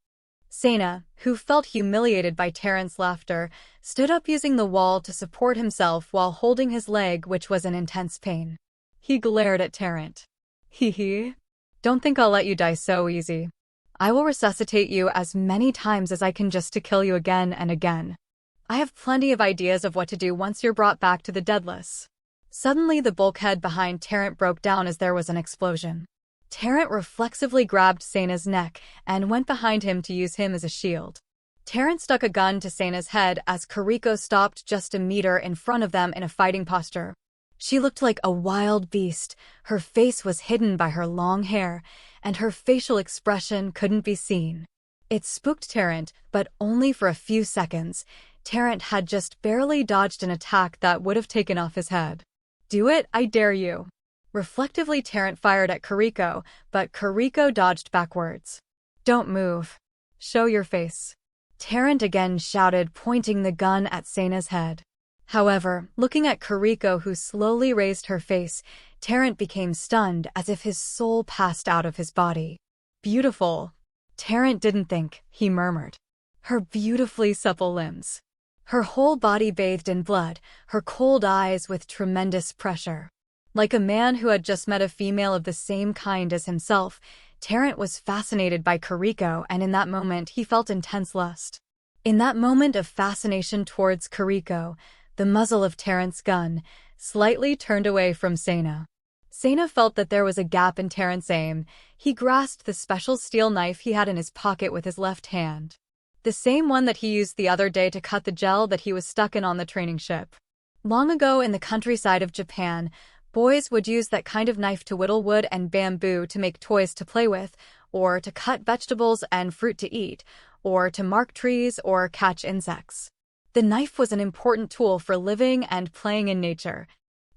Sena, who felt humiliated by Terrent's laughter, stood up using the wall to support himself while holding his leg, which was in intense pain. He glared at Terrent. Hee. Don't think I'll let you die so easy. I will resuscitate you as many times as I can just to kill you again and again. I have plenty of ideas of what to do once you're brought back to the deadless. Suddenly the bulkhead behind Terrent broke down as there was an explosion. Terrent reflexively grabbed Sena's neck and went behind him to use him as a shield. Terrent stuck a gun to Sena's head as Kariko stopped just a meter in front of them in a fighting posture. She looked like a wild beast, her face was hidden by her long hair, and her facial expression couldn't be seen. It spooked Terrent, but only for a few seconds. Terrent had just barely dodged an attack that would have taken off his head. Do it, I dare you. Reflectively, Terrent fired at Kariko, but Kariko dodged backwards. Don't move. Show your face. Terrent again shouted, pointing the gun at Sena's head. However, looking at Kariko, who slowly raised her face, Terrent became stunned as if his soul passed out of his body. Beautiful. Terrent didn't think, he murmured. Her beautifully supple limbs. Her whole body bathed in blood, her cold eyes with tremendous pressure. Like a man who had just met a female of the same kind as himself, Terrent was fascinated by Kariko, and in that moment he felt intense lust. In that moment of fascination towards Kariko, the muzzle of Terrent's gun slightly turned away from Sena. Sena felt that there was a gap in Terrent's aim. He grasped the special steel knife he had in his pocket with his left hand. The same one that he used the other day to cut the gel that he was stuck in on the training ship. Long ago in the countryside of Japan, boys would use that kind of knife to whittle wood and bamboo to make toys to play with, or to cut vegetables and fruit to eat, or to mark trees or catch insects. The knife was an important tool for living and playing in nature.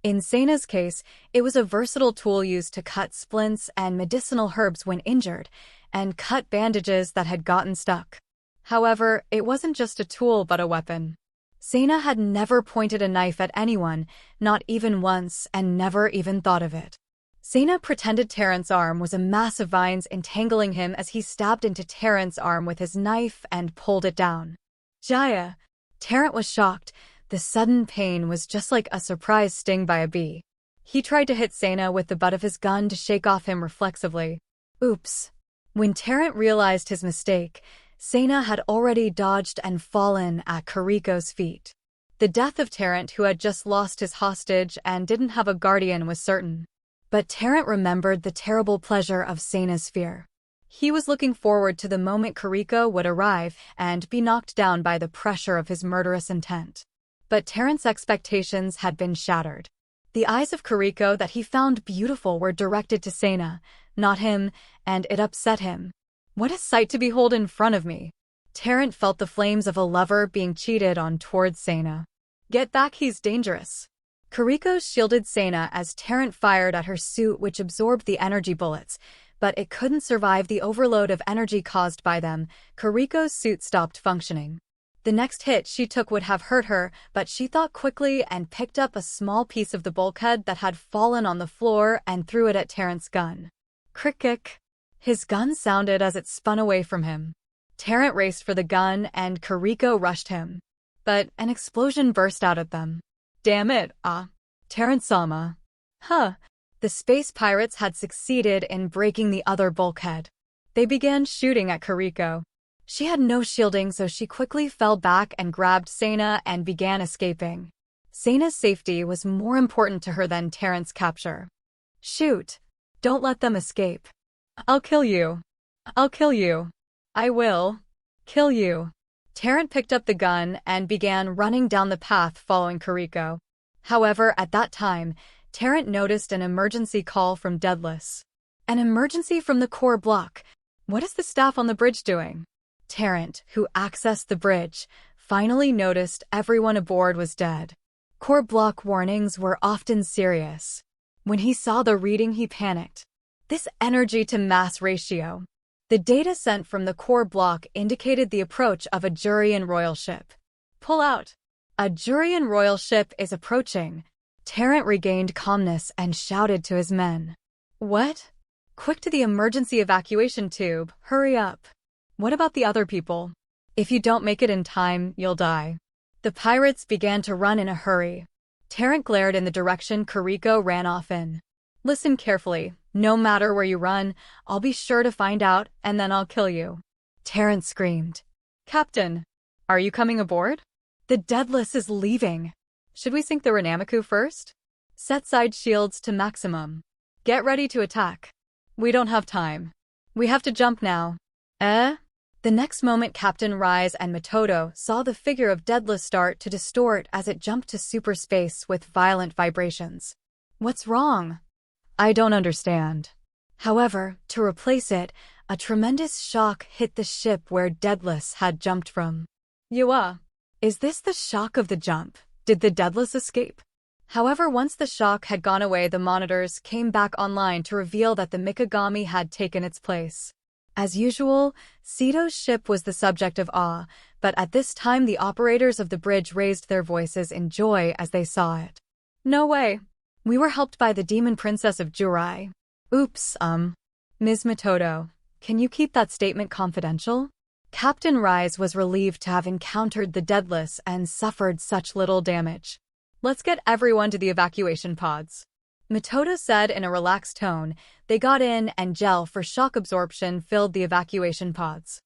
In Sena's case, it was a versatile tool used to cut splints and medicinal herbs when injured, and cut bandages that had gotten stuck. However, it wasn't just a tool but a weapon. Sena had never pointed a knife at anyone, not even once, and never even thought of it. Sena pretended Terrent's arm was a mass of vines entangling him as he stabbed into Terrent's arm with his knife and pulled it down. Jaya! Terrent was shocked. The sudden pain was just like a surprise sting by a bee. He tried to hit Sena with the butt of his gun to shake off him reflexively. Oops. When Terrent realized his mistake, Sena had already dodged and fallen at Kariko's feet. The death of Terrent, who had just lost his hostage and didn't have a guardian, was certain. But Terrent remembered the terrible pleasure of Sena's fear. He was looking forward to the moment Kariko would arrive and be knocked down by the pressure of his murderous intent. But Terrent's expectations had been shattered. The eyes of Kariko that he found beautiful were directed to Sena, not him, and it upset him. What a sight to behold in front of me! Terrent felt the flames of a lover being cheated on towards Sena. Get back, he's dangerous. Kariko shielded Sena as Terrent fired at her suit, which absorbed the energy bullets, but it couldn't survive the overload of energy caused by them. Kariko's suit stopped functioning. The next hit she took would have hurt her, but she thought quickly and picked up a small piece of the bulkhead that had fallen on the floor and threw it at Terrent's gun. Crick! His gun sounded as it spun away from him. Terrent raced for the gun and Kariko rushed him. But an explosion burst out at them. Damn it, Terrent-sama. Huh. The space pirates had succeeded in breaking the other bulkhead. They began shooting at Kariko. She had no shielding, so she quickly fell back and grabbed Sena and began escaping. Sena's safety was more important to her than Terrent's capture. Shoot! Don't let them escape. I'll kill you. I'll kill you. I will kill you. Terrent picked up the gun and began running down the path following Kariko. However, at that time, Terrent noticed an emergency call from Deadless. An emergency from the core block. What is the staff on the bridge doing? Terrent, who accessed the bridge, finally noticed everyone aboard was dead. Core block warnings were often serious. When he saw the reading, he panicked. This energy-to-mass ratio. The data sent from the core block indicated the approach of a Jurian royal ship. Pull out. A Jurian royal ship is approaching. Terrant regained calmness and shouted to his men. What? Quick to the emergency evacuation tube, hurry up. What about the other people? If you don't make it in time, you'll die. The pirates began to run in a hurry. Terrant glared in the direction Kiriko ran off in. Listen carefully. No matter where you run, I'll be sure to find out, and then I'll kill you. Terrant screamed. Captain, are you coming aboard? The Deadless is leaving. Should we sink the Renamiku first? Set side shields to maximum. Get ready to attack. We don't have time. We have to jump now. Eh? The next moment Captain Rise and Matoto saw the figure of Deadless start to distort as it jumped to super space with violent vibrations. What's wrong? I don't understand. However, to replace it, a tremendous shock hit the ship where Deadless had jumped from. Yua, is this the shock of the jump? Did the Deadless escape? However, once the shock had gone away, the monitors came back online to reveal that the Mikagami had taken its place. As usual, Sito's ship was the subject of awe, but at this time the operators of the bridge raised their voices in joy as they saw it. No way. We were helped by the Demon Princess of Jurai. Oops, Ms. Matoto, can you keep that statement confidential? Captain Rise was relieved to have encountered the Deadless and suffered such little damage. Let's get everyone to the evacuation pods. Matoto said in a relaxed tone. They got in and gel for shock absorption filled the evacuation pods.